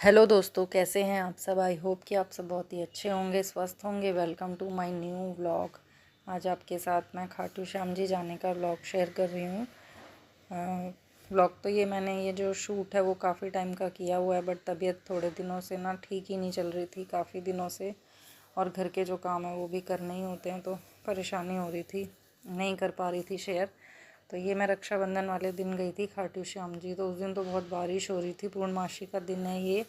Hello दोस्तों, कैसे हैं आप सब। आई होप कि आप सब बहुत ही अच्छे होंगे, स्वस्थ होंगे। Welcome to my new vlog. आज आपके साथ मैं खाटू श्याम जी जाने का व्लॉग शेयर कर रही हूँ। व्लॉग तो ये जो शूट है वो काफ़ी टाइम का किया हुआ है, बट तबीयत थोड़े दिनों से ना ठीक ही नहीं चल रही थी, काफ़ी दिनों से। और घर के जो काम है वो भी करने ही होते हैं, तो परेशानी हो रही थी, नहीं कर पा रही थी शेयर। तो ये मैं रक्षाबंधन वाले दिन गई थी खाटू श्याम जी। तो उस दिन तो बहुत बारिश हो रही थी, पूर्णमासी का दिन है ये।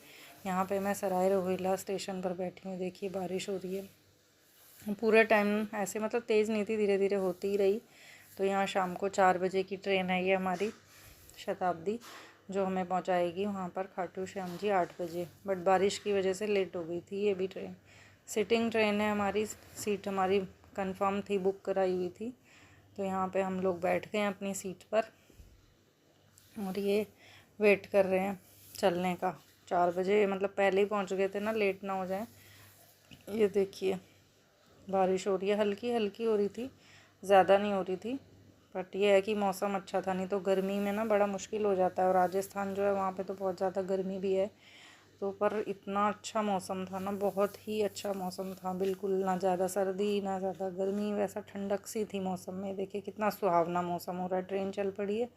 यहाँ पे मैं सराय रोहिला स्टेशन पर बैठी हूँ, देखिए बारिश हो रही है पूरे टाइम। ऐसे मतलब तेज़ नहीं थी, धीरे धीरे होती ही रही। तो यहाँ शाम को 4 बजे की ट्रेन है ये हमारी शताब्दी, जो हमें पहुँचाएगी वहाँ पर खाटू श्याम जी 8 बजे। बट बारिश की वजह से लेट हो गई थी ये भी ट्रेन। सिटिंग ट्रेन है हमारी, सीट हमारी कंफर्म थी, बुक कराई हुई थी। तो यहाँ पे हम लोग बैठ गए अपनी सीट पर और ये वेट कर रहे हैं चलने का। 4 बजे मतलब पहले ही पहुँच गए थे ना, लेट ना हो जाए। ये देखिए बारिश हो रही है, हल्की हल्की हो रही थी, ज़्यादा नहीं हो रही थी। बट ये है कि मौसम अच्छा था, नहीं तो गर्मी में ना बड़ा मुश्किल हो जाता है। और राजस्थान जो है वहाँ पे तो बहुत ज़्यादा गर्मी भी है। तो पर इतना अच्छा मौसम था ना, बहुत ही अच्छा मौसम था, बिल्कुल ना ज़्यादा सर्दी ना ज़्यादा गर्मी, वैसा ठंडक सी थी मौसम में। देखिए कितना सुहावना मौसम हो रहा है। ट्रेन चल पड़ी है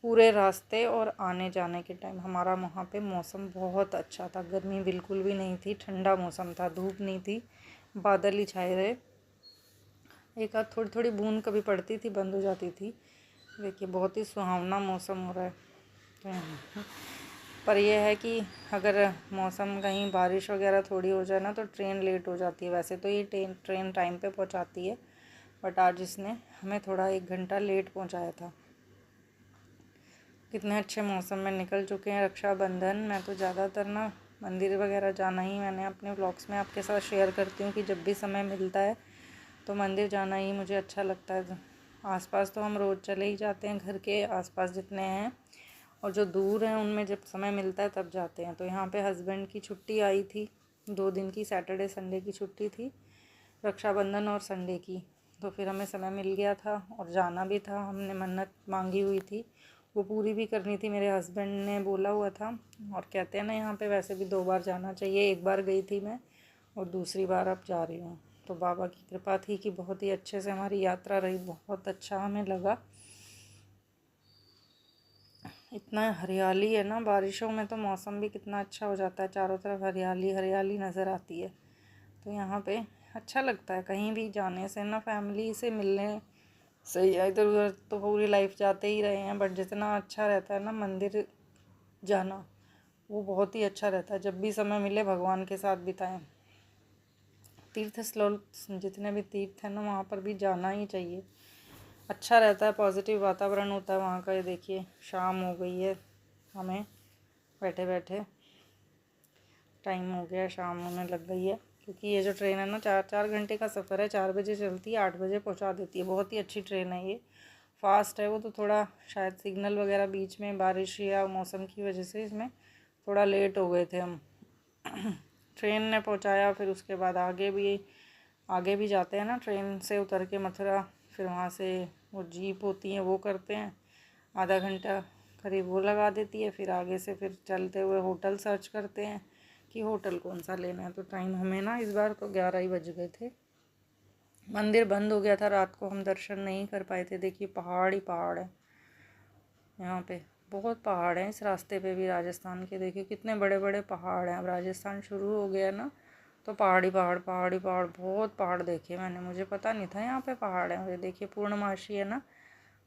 पूरे रास्ते, और आने जाने के टाइम हमारा वहाँ पे मौसम बहुत अच्छा था। गर्मी बिल्कुल भी नहीं थी, ठंडा मौसम था, धूप नहीं थी, बादल ही छाए रहे। एक आध थोड़ी थोड़ी बूंद कभी पड़ती थी, बंद हो जाती थी। देखिए बहुत ही सुहावना मौसम हो रहा है। पर यह है कि अगर मौसम कहीं बारिश वगैरह थोड़ी हो जाए ना तो ट्रेन लेट हो जाती है। वैसे तो ये ट्रेन टाइम पे पहुंचाती है, बट आज इसने हमें थोड़ा 1 घंटा लेट पहुंचाया था। कितने अच्छे मौसम में निकल चुके हैं रक्षाबंधन। मैं तो ज़्यादातर ना मंदिर वगैरह जाना ही मैंने अपने व्लॉग्स में आपके साथ शेयर करती हूँ कि जब भी समय मिलता है तो मंदिर जाना ही मुझे अच्छा लगता है। आसपास तो हम रोज़ चले ही जाते हैं, घर के आसपास जितने हैं, और जो दूर हैं उनमें जब समय मिलता है तब जाते हैं। तो यहाँ पे हस्बैंड की छुट्टी आई थी, 2 दिन की, सैटरडे संडे की छुट्टी थी, रक्षाबंधन और संडे की। तो फिर हमें समय मिल गया था और जाना भी था। हमने मन्नत मांगी हुई थी, वो पूरी भी करनी थी, मेरे हस्बैंड ने बोला हुआ था। और कहते हैं ना यहाँ पे वैसे भी 2 बार जाना चाहिए। एक बार गई थी मैं और दूसरी बार अब जा रही हूँ। तो बाबा की कृपा थी कि बहुत ही अच्छे से हमारी यात्रा रही, बहुत अच्छा हमें लगा। इतना हरियाली है ना, बारिशों में तो मौसम भी कितना अच्छा हो जाता है, चारों तरफ हरियाली हरियाली नज़र आती है। तो यहाँ पे अच्छा लगता है कहीं भी जाने से ना, फैमिली से मिलने से। इधर उधर तो पूरी लाइफ जाते ही रहे हैं, बट जितना अच्छा रहता है ना मंदिर जाना, वो बहुत ही अच्छा रहता है। जब भी समय मिले भगवान के साथ बिताएं। तीर्थ स्थल जितने भी तीर्थ हैं ना, वहाँ पर भी जाना ही चाहिए, अच्छा रहता है, पॉजिटिव वातावरण होता है वहाँ का। ये देखिए शाम हो गई है, हमें बैठे बैठे टाइम हो गया, शाम होने लग गई है। क्योंकि ये जो ट्रेन है ना, 4 घंटे का सफ़र है, 4 बजे चलती है, 8 बजे पहुँचा देती है। बहुत ही अच्छी ट्रेन है ये, फास्ट है। वो तो थोड़ा शायद सिग्नल वगैरह बीच में बारिश या मौसम की वजह से इसमें थोड़ा लेट हो गए थे हम। ट्रेन ने पहुँचाया, फिर उसके बाद आगे भी जाते हैं ना ट्रेन से उतर के मथुरा। फिर वहाँ से वो जीप होती हैं वो करते हैं, आधा घंटा करीब वो लगा देती है। फिर आगे से फिर चलते हुए होटल सर्च करते हैं कि होटल कौन सा लेना है। तो टाइम हमें ना इस बार तो 11 ही बज गए थे। मंदिर बंद हो गया था रात को, हम दर्शन नहीं कर पाए थे। देखिए पहाड़ ही पहाड़ है यहाँ पे, बहुत पहाड़ हैं इस रास्ते पे भी राजस्थान के। देखिए कितने बड़े बड़े पहाड़ हैं। अब राजस्थान शुरू हो गया ना, तो पहाड़ी पहाड़ पहाड़ी पहाड़, बहुत पहाड़ देखे मैंने, मुझे पता नहीं था यहाँ पे पहाड़ हैं। ये देखिए पूर्णमासी है ना,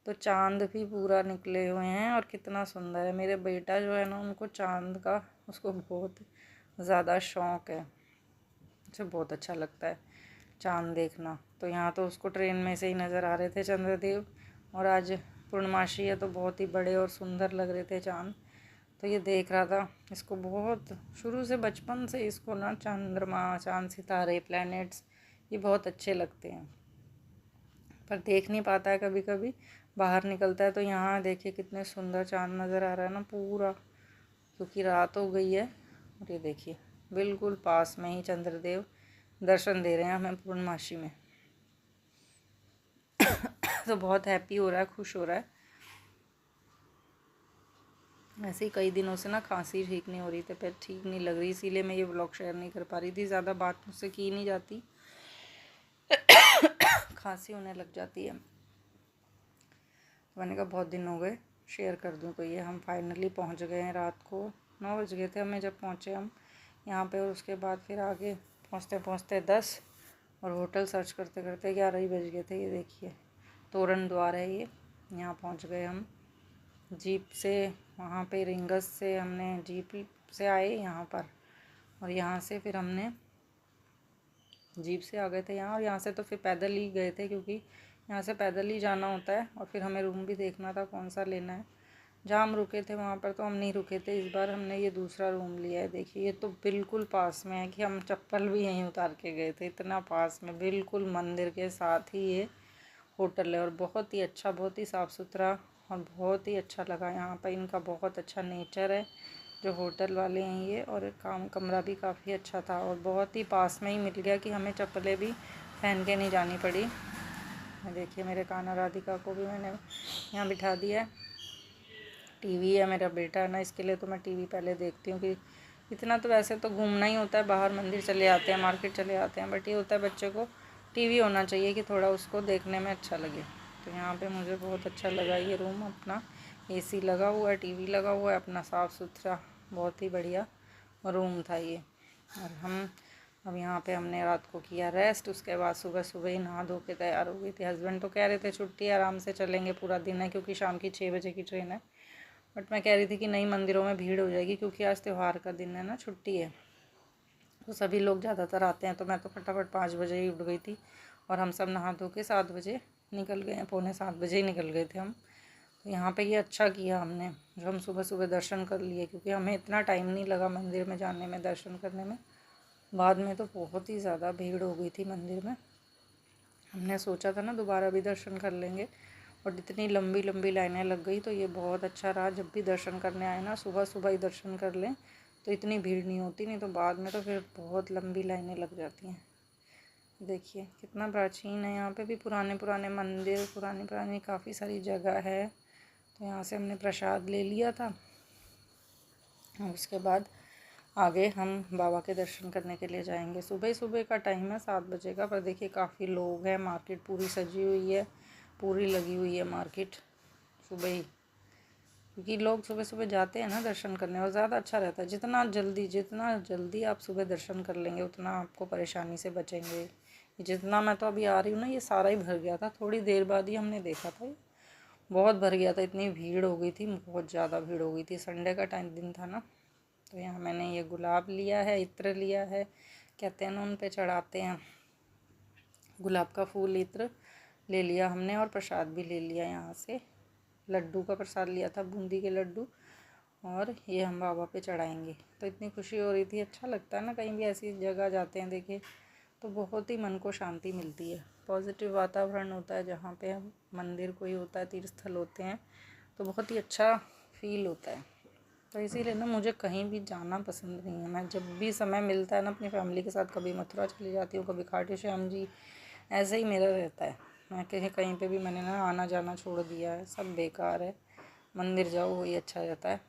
तो चांद भी पूरा निकले हुए हैं और कितना सुंदर है। मेरे बेटा जो है ना, उनको चांद का, उसको बहुत ज़्यादा शौक़ है, मुझे बहुत अच्छा लगता है चांद देखना। तो यहाँ तो उसको ट्रेन में से ही नज़र आ रहे थे चंद्रदेव, और आज पूर्णमासी है तो बहुत ही बड़े और सुंदर लग रहे थे चांद। तो ये देख रहा था, इसको बहुत शुरू से, बचपन से इसको ना चंद्रमा, चांद, सितारे, प्लैनेट्स ये बहुत अच्छे लगते हैं। पर देख नहीं पाता है, कभी कभी बाहर निकलता है तो यहाँ देखिए कितने सुंदर चांद नज़र आ रहा है ना पूरा, क्योंकि रात हो गई है। और ये देखिए बिल्कुल पास में ही चंद्रदेव दर्शन दे रहे हैं हमें पूर्णमासी में। तो बहुत हैप्पी हो रहा है, खुश हो रहा है। ऐसे ही कई दिनों से ना खांसी ठीक नहीं हो रही, तबीयत ठीक नहीं लग रही, इसीलिए मैं ये व्लॉग शेयर नहीं कर पा रही थी। ज़्यादा बात मुझसे की नहीं जाती, खांसी होने लग जाती है। तो मैंने कहा बहुत दिन हो गए शेयर कर दूं। तो ये हम फाइनली पहुंच गए हैं। रात को 9 बज गए थे हमें जब पहुंचे हम यहाँ पे, और उसके बाद फिर आगे पहुंचते पहुंचते 10, और होटल सर्च करते करते 11 ही बज गए थे। ये देखिए तोरण द्वार है ये, यहाँ पहुंच गए हम जीप से। वहाँ पे रिंगस से हमने जीप से आए यहाँ पर, और यहाँ से फिर हमने जीप से आ गए थे यहाँ, और यहाँ से तो फिर पैदल ही गए थे, क्योंकि यहाँ से पैदल ही जाना होता है। और फिर हमें रूम भी देखना था कौन सा लेना है। जहाँ हम रुके थे वहाँ पर तो हम नहीं रुके थे, इस बार हमने ये दूसरा रूम लिया है। देखिए ये तो बिल्कुल पास में है कि हम चप्पल भी यहीं उतार के गए थे, इतना पास में, बिल्कुल मंदिर के साथ ही ये होटल है। और बहुत ही अच्छा, बहुत ही साफ़ सुथरा, और बहुत ही अच्छा लगा यहाँ पर। इनका बहुत अच्छा नेचर है जो होटल वाले हैं ये, और कमरा भी काफ़ी अच्छा था, और बहुत ही पास में ही मिल गया कि हमें चप्पलें भी पहन के नहीं जानी पड़ी। देखिए मेरे कान्हा राधिका को भी मैंने यहाँ बिठा दिया है। टीवी है, मेरा बेटा है ना, इसके लिए तो मैं टीवी पहले देखती हूँ कि इतना तो वैसे तो घूमना ही होता है, बाहर मंदिर चले आते हैं, मार्केट चले आते हैं, बट ये होता है बच्चे को टीवी होना चाहिए कि थोड़ा उसको देखने में अच्छा लगे। तो यहाँ पे मुझे बहुत अच्छा लगा ये रूम। अपना एसी लगा हुआ है, टीवी लगा हुआ है, अपना साफ़ सुथरा बहुत ही बढ़िया रूम था ये। और हम अब यहाँ पे हमने रात को किया रेस्ट। उसके बाद सुबह सुबह ही नहा धो के तैयार हो गई थी। हस्बैंड तो कह रहे थे छुट्टी आराम से चलेंगे, पूरा दिन है, क्योंकि शाम की 6 बजे की ट्रेन है। बट मैं कह रही थी कि नहीं, मंदिरों में भीड़ हो जाएगी, क्योंकि आज त्यौहार का दिन है ना, छुट्टी है, तो सभी लोग ज़्यादातर आते हैं। तो मैं तो फटाफट 5 बजे ही उठ गई थी, और हम सब नहा धो के 7 बजे निकल गए हैं, पौने 7 बजे ही निकल गए थे हम। तो यहाँ पे ये अच्छा किया हमने जो हम सुबह सुबह दर्शन कर लिए, क्योंकि हमें इतना टाइम नहीं लगा मंदिर में जाने में, दर्शन करने में। बाद में तो बहुत ही ज़्यादा भीड़ हो गई थी मंदिर में। हमने सोचा था ना दोबारा भी दर्शन कर लेंगे, और इतनी लंबी लंबी लाइनें लग गई। तो ये बहुत अच्छा रहा, जब भी दर्शन करने आए ना सुबह सुबह ही दर्शन कर लें तो इतनी भीड़ नहीं होती, नहीं तो बाद में तो फिर बहुत लंबी लाइनें लग जाती हैं। देखिए कितना प्राचीन है, यहाँ पे भी पुराने पुराने मंदिर, पुरानी पुरानी काफ़ी सारी जगह है। तो यहाँ से हमने प्रसाद ले लिया था, और उसके बाद आगे हम बाबा के दर्शन करने के लिए जाएंगे। सुबह सुबह का टाइम है, 7 बजे का, पर देखिए काफ़ी लोग हैं, मार्केट पूरी सजी हुई है, पूरी लगी हुई है मार्केट सुबह ही, क्योंकि लोग सुबह सुबह जाते हैं ना दर्शन करने, और ज़्यादा अच्छा रहता है। जितना जल्दी आप सुबह दर्शन कर लेंगे उतना आपको परेशानी से बचेंगे। जितना मैं तो अभी आ रही हूँ ना, ये सारा ही भर गया था, थोड़ी देर बाद ही हमने देखा था, बहुत भर गया था, इतनी भीड़ हो गई थी, बहुत ज़्यादा भीड़ हो गई थी। संडे का दिन था ना। तो यहाँ मैंने ये गुलाब लिया है, इत्र लिया है, कहते हैं ना उन पे चढ़ाते हैं, गुलाब का फूल, इत्र ले लिया हमने, और प्रसाद भी ले लिया। यहाँ से लड्डू का प्रसाद लिया था, बूंदी के लड्डू, और ये हम बाबा पे चढ़ाएंगे। तो इतनी खुशी हो रही थी, अच्छा लगता है ना, कहीं भी ऐसी जगह जाते हैं देखिए तो बहुत ही मन को शांति मिलती है, पॉजिटिव वातावरण होता है। जहाँ पे हम मंदिर कोई होता है, तीर्थ स्थल होते हैं, तो बहुत ही अच्छा फील होता है। तो इसीलिए ना मुझे कहीं भी जाना पसंद नहीं है। मैं जब भी समय मिलता है ना अपनी फैमिली के साथ, कभी मथुरा चली जाती हूँ, कभी खाटू श्याम जी, ऐसे ही मेरा रहता है। मैं कहीं कहीं पे भी मैंने ना आना जाना छोड़ दिया है, सब बेकार है। मंदिर जाओ वही अच्छा रहता है,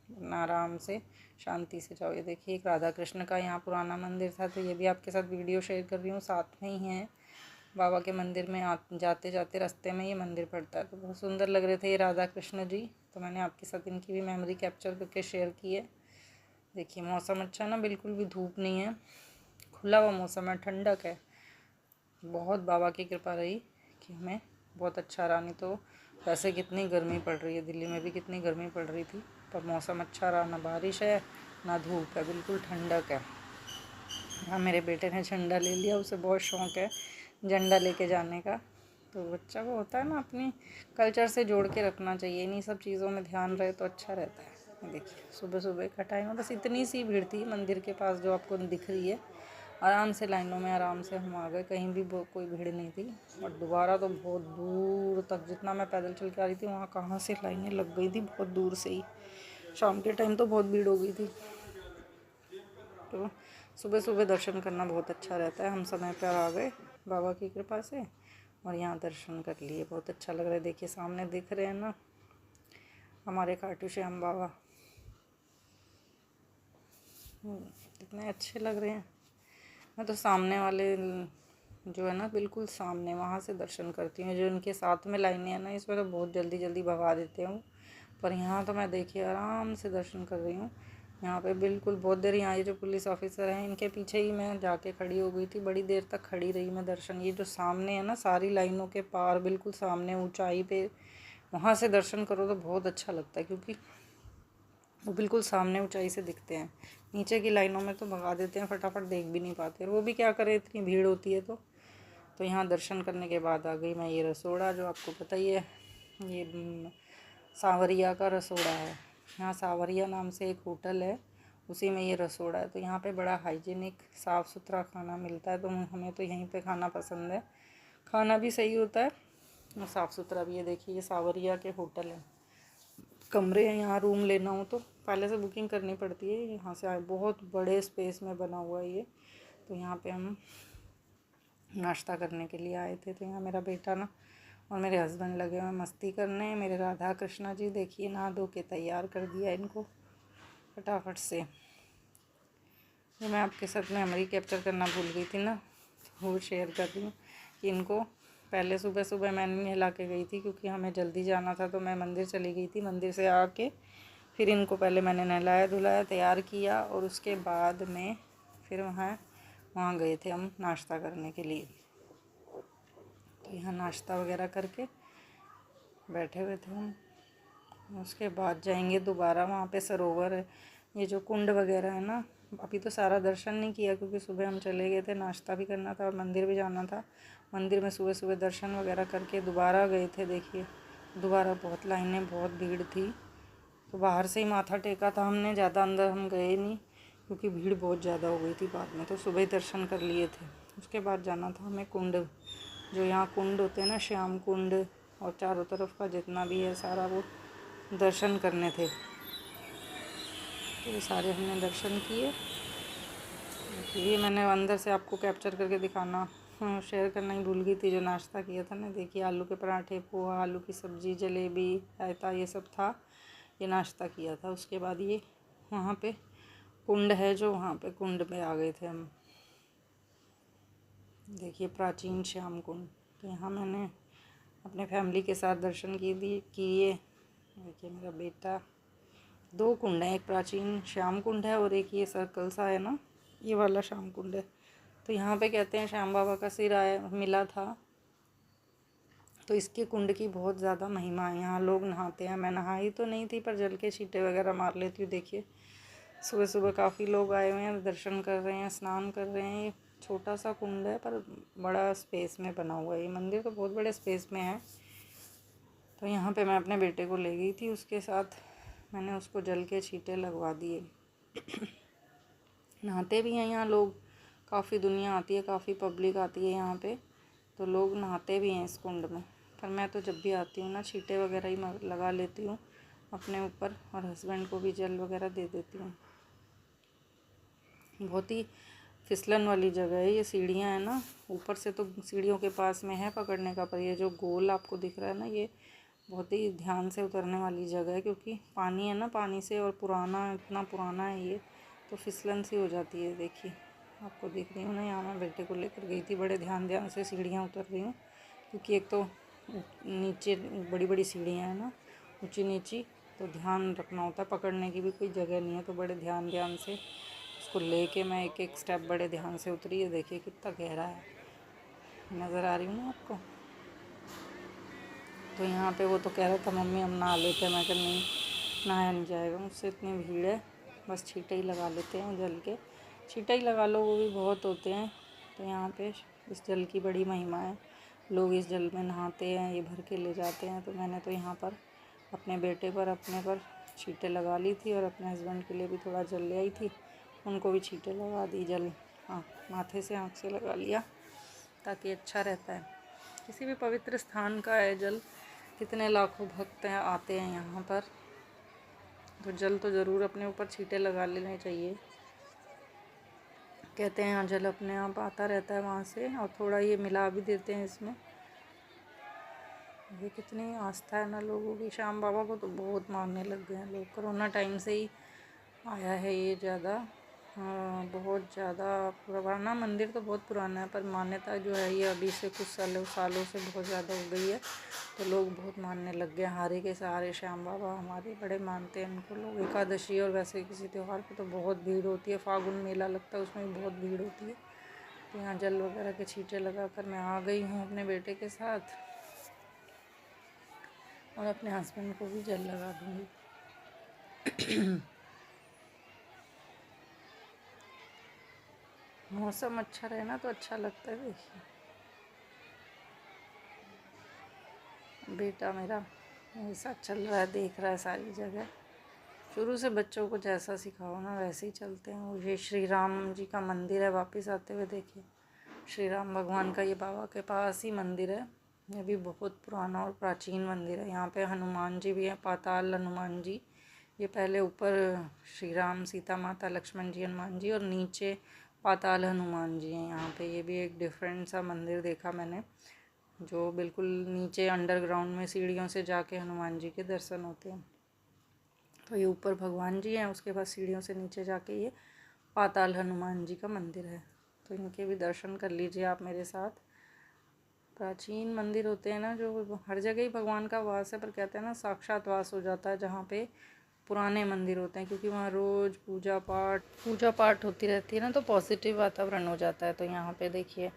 अपना आराम से शांति से जाओ। ये देखिए एक राधा कृष्ण का यहाँ पुराना मंदिर था, तो ये भी आपके साथ वीडियो शेयर कर रही हूँ, साथ में ही है बाबा के मंदिर में। जाते जाते रास्ते में ये मंदिर पड़ता है, तो बहुत सुंदर लग रहे थे ये राधा कृष्ण जी, तो मैंने आपके साथ इनकी भी मेमोरी कैप्चर करके शेयर की है। देखिए मौसम अच्छा ना, बिल्कुल भी धूप नहीं है, खुला हुआ मौसम है, ठंडक है। बहुत बाबा की कृपा रही कि हमें बहुत अच्छा रहा, नहीं तो वैसे कितनी गर्मी पड़ रही है, दिल्ली में भी कितनी गर्मी पड़ रही थी, पर मौसम अच्छा रहा, ना बारिश है ना धूप है, बिल्कुल ठंडक है। हाँ मेरे बेटे ने झंडा ले लिया, उसे बहुत शौक़ है झंडा लेके जाने का। तो बच्चा को होता है ना, अपनी कल्चर से जोड़ के रखना चाहिए, इन्हीं सब चीज़ों में ध्यान रहे तो अच्छा रहता है। देखिए सुबह सुबह का टाइम है, बस इतनी सी भीड़ थी मंदिर के पास जो आपको दिख रही है। आराम से लाइनों में आराम से हम आ गए, कहीं भी कोई भीड़ नहीं थी। और दोबारा तो बहुत दूर तक, जितना मैं पैदल चल के आ रही थी वहाँ कहाँ से लाइनें लग गई थी, बहुत दूर से ही। शाम के टाइम तो बहुत भीड़ हो गई थी। तो सुबह सुबह दर्शन करना बहुत अच्छा रहता है। हम समय पर आ गए बाबा की कृपा से, और यहाँ दर्शन कर लिए, बहुत अच्छा लग रहा है। देखिए सामने दिख रहे हैं ना हमारे खाटू श्याम बाबा, कितने अच्छे लग रहे हैं। मैं तो सामने वाले जो है ना, बिल्कुल सामने वहाँ से दर्शन करती हूँ। जो इनके साथ में लाइनें हैं ना, इसमें तो बहुत जल्दी जल्दी भगा देते हूँ, पर यहाँ तो मैं देखिए आराम से दर्शन कर रही हूँ। यहाँ पे बिल्कुल बहुत देर, यहाँ ये जो पुलिस ऑफिसर हैं इनके पीछे ही मैं जाके खड़ी हो गई थी, बड़ी देर तक खड़ी रही मैं दर्शन। ये जो सामने है ना, सारी लाइनों के पार बिल्कुल सामने ऊंचाई पे, वहाँ से दर्शन करो तो बहुत अच्छा लगता है, क्योंकि वो बिल्कुल सामने ऊंचाई से दिखते हैं। नीचे की लाइनों में तो भगा देते हैं, फटाफट देख भी नहीं पाते, और वो भी क्या करें, इतनी भीड़ होती है। तो यहाँ दर्शन करने के बाद आ गई मैं ये रसोड़ा, जो आपको पता ही है, ये सांवरिया का रसोड़ा है। यहाँ सांवरिया नाम से एक होटल है, उसी में ये रसोड़ा है। तो यहाँ पे बड़ा हाइजीनिक साफ़ सुथरा खाना मिलता है, तो हमें तो यहीं पे खाना पसंद है। खाना भी सही होता है और साफ़ सुथरा भी है। देखिए ये सांवरिया के होटल है, कमरे हैं यहाँ। रूम लेना हो तो पहले से बुकिंग करनी पड़ती है। यहाँ से आए, बहुत बड़े स्पेस में बना हुआ है ये। तो यहाँ पे हम नाश्ता करने के लिए आए थे। तो यहाँ मेरा बेटा ना और मेरे हस्बैंड लगे हुए मस्ती करने। मेरे राधा कृष्णा जी देखिए नहा धो के तैयार कर दिया इनको फटाफट से। ये मैं आपके साथ मेमोरी कैप्चर करना भूल गई थी ना, तो वो शेयर कर रही हूँ कि इनको पहले सुबह सुबह मैंने नहला के गई थी, क्योंकि हमें जल्दी जाना था, तो मैं मंदिर चली गई थी। मंदिर से आके फिर इनको पहले मैंने नहलाया धुलाया, तैयार किया, और उसके बाद में फिर वहाँ गए थे हम नाश्ता करने के लिए। तो यहाँ नाश्ता वगैरह करके बैठे हुए थे हम। उसके बाद जाएंगे दोबारा, वहाँ पे सरोवर है, ये जो कुंड वगैरह है ना। अभी तो सारा दर्शन नहीं किया, क्योंकि सुबह हम चले गए थे, नाश्ता भी करना था और मंदिर भी जाना था। मंदिर में सुबह सुबह दर्शन वगैरह करके दोबारा गए थे। देखिए दोबारा बहुत लाइनें, बहुत भीड़ थी, तो बाहर से ही माथा टेका था हमने, ज़्यादा अंदर हम गए नहीं, क्योंकि भीड़ बहुत ज़्यादा हो गई थी बाद में। तो सुबह ही दर्शन कर लिए थे। उसके बाद जाना था हमें कुंड, जो यहाँ कुंड होते हैं ना, श्याम कुंड, और चारों तरफ का जितना भी है सारा, वो दर्शन करने थे। तो ये सारे हमने दर्शन किए। ये मैंने अंदर से आपको कैप्चर करके दिखाना, शेयर करना ही भूल गई थी। जो नाश्ता किया था ना, देखिए आलू के पराठे, पोहा, आलू की सब्ज़ी, जलेबी, रायता, ये सब था। ये नाश्ता किया था। उसके बाद ये वहाँ पे कुंड है, जो वहाँ पे कुंड में आ गए थे हम। देखिए प्राचीन श्याम कुंड। तो यहाँ मैंने अपने फैमिली के साथ दर्शन किए। देखिए मेरा बेटा, 2 कुंड हैं, एक प्राचीन श्याम कुंड है और एक ये सर्कल सा है ना, ये वाला श्याम कुंड है। तो यहाँ पे कहते हैं श्याम बाबा का सिर मिला था, तो इसके कुंड की बहुत ज़्यादा महिमा है। यहाँ लोग नहाते हैं। मैं नहाई तो नहीं थी, पर जल के छींटे वगैरह मार लेती हूँ। देखिए सुबह सुबह काफ़ी लोग आए हुए हैं, दर्शन कर रहे हैं, स्नान कर रहे हैं। ये छोटा सा कुंड है, पर बड़ा स्पेस में बना हुआ है। ये मंदिर तो बहुत बड़े स्पेस में है। तो यहाँ पे मैं अपने बेटे को ले गई थी, उसके साथ मैंने उसको जल के छींटे लगवा दिए। नहाते भी हैं यहाँ लोग, काफ़ी दुनिया आती है, काफ़ी पब्लिक आती है यहाँ पे, तो लोग नहाते भी हैं इस कुंड में। पर मैं तो जब भी आती हूँ ना, छींटे वगैरह ही लगा लेती हूँ अपने ऊपर, और हस्बैंड को भी जल वगैरह दे देती हूँ। बहुत ही फिसलन वाली जगह है। ये सीढ़ियाँ हैं ना, ऊपर से तो सीढ़ियों के पास में है पकड़ने का, पर ये जो गोल आपको दिख रहा है ना, ये बहुत ही ध्यान से उतरने वाली जगह है, क्योंकि पानी है ना, पानी से, और पुराना, इतना पुराना है ये, तो फिसलन सी हो जाती है। देखिए आपको दिख रही हूँ ना, यहाँ मैं बेटे को लेकर गई थी, बड़े ध्यान से सीढ़ियाँ उतर रही हूँ, क्योंकि एक तो नीचे बड़ी बड़ी सीढ़ियाँ हैं ना, ऊंची नीची, तो ध्यान रखना होता है, पकड़ने की भी कोई जगह नहीं है। तो बड़े ध्यान से उसको लेके मैं एक एक स्टेप बड़े ध्यान से उतरी है। देखिए कितना गहरा है, नज़र आ रही हूँ ना आपको। तो यहाँ पे वो तो कह रहा था मम्मी हम नहा लेते हैं, मैं कहा नहीं, नहाया नहीं जाएगा मुझसे, इतनी भीड़ है, बस छींटे ही लगा लेते हैं जल के। छींटे ही लगा लो, वो भी बहुत होते हैं। तो यहाँ पे इस जल की बड़ी महिमा है, लोग इस जल में नहाते हैं, ये भर के ले जाते हैं। तो मैंने तो यहाँ पर अपने बेटे पर, अपने पर छींटे लगा ली थी, और अपने हस्बैंड के लिए भी थोड़ा जल ले आई थी, उनको भी छींटे लगा दी। जल माथे से, आँख से लगा लिया, ताकि अच्छा रहता है। किसी भी पवित्र स्थान का है जल, कितने लाखों भक्त हैं, आते हैं यहाँ पर, तो जल तो ज़रूर अपने ऊपर छींटे लगा लेने चाहिए। कहते हैं जल अपने आप आता रहता है वहाँ से, और थोड़ा ये मिला भी देते हैं इसमें। ये कितनी आस्था है ना लोगों की, श्याम बाबा को तो बहुत मानने लग गए हैं लोग। कोरोना टाइम से ही आया है ये ज़्यादा, हाँ, बहुत ज़्यादा पुराना मंदिर तो बहुत पुराना है, पर मान्यता जो है ये अभी से कुछ सालों से बहुत ज़्यादा हो गई है। तो लोग बहुत मानने लग गए। हारे के सहारे श्याम बाबा हमारे बड़े मानते हैं इनको लोग। एकादशी और वैसे किसी त्यौहार पे तो बहुत भीड़ होती है। फागुन मेला लगता है, उसमें भी बहुत भीड़ होती है। तो यहाँ जल वगैरह के छींटे लगा कर मैं आ गई हूँ अपने बेटे के साथ, और अपने हस्बैंड को भी जल लगा दूँगी। मौसम अच्छा रहे ना तो अच्छा लगता है। देखिए बेटा मेरा मेरे साथ चल रहा है, देख रहा है सारी जगह। शुरू से बच्चों को जैसा सिखाओ ना वैसे ही चलते हैं। ये श्री राम जी का मंदिर है, वापस आते हुए देखिए श्री राम भगवान का ये बाबा के पास ही मंदिर है। ये भी बहुत पुराना और प्राचीन मंदिर है। यहाँ पे हनुमान जी भी हैं, पाताल हनुमान जी। ये पहले ऊपर श्री राम, सीता माता, लक्ष्मण जी, हनुमान जी, और नीचे पाताल हनुमान जी हैं यहाँ पे। ये भी एक डिफरेंट सा मंदिर देखा मैंने, जो बिल्कुल नीचे अंडरग्राउंड में सीढ़ियों से जाके हनुमान जी के दर्शन होते हैं। तो ये ऊपर भगवान जी हैं, उसके बाद सीढ़ियों से नीचे जाके ये पाताल हनुमान जी का मंदिर है। तो इनके भी दर्शन कर लीजिए आप मेरे साथ। प्राचीन मंदिर होते हैं ना, जो हर जगह ही भगवान का वास है, पर कहते हैं ना साक्षात वास हो जाता है जहाँ पे पुराने मंदिर होते हैं, क्योंकि वहाँ रोज़ पूजा पाठ होती रहती है ना, तो पॉजिटिव वातावरण हो जाता है। तो यहाँ पे देखिए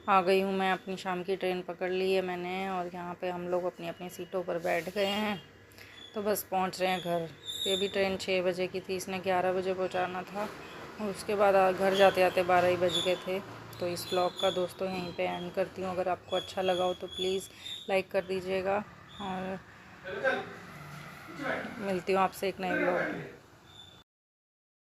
आ गई हूँ मैं, अपनी शाम की ट्रेन पकड़ ली है मैंने, और यहाँ पे हम लोग अपनी अपनी सीटों पर बैठ गए हैं। तो बस पहुँच रहे हैं घर। ये भी ट्रेन 6 बजे की थी, इसने 11 बजे पहुँचाना था, और उसके बाद घर जाते आते 12 ही बज गए थे। तो इस ब्लॉग का दोस्तों यहीं पे एंड करती हूँ। अगर आपको अच्छा लगा हो तो प्लीज़ लाइक कर दीजिएगा, और मिलती हूँ आपसे एक नए ब्लॉग में।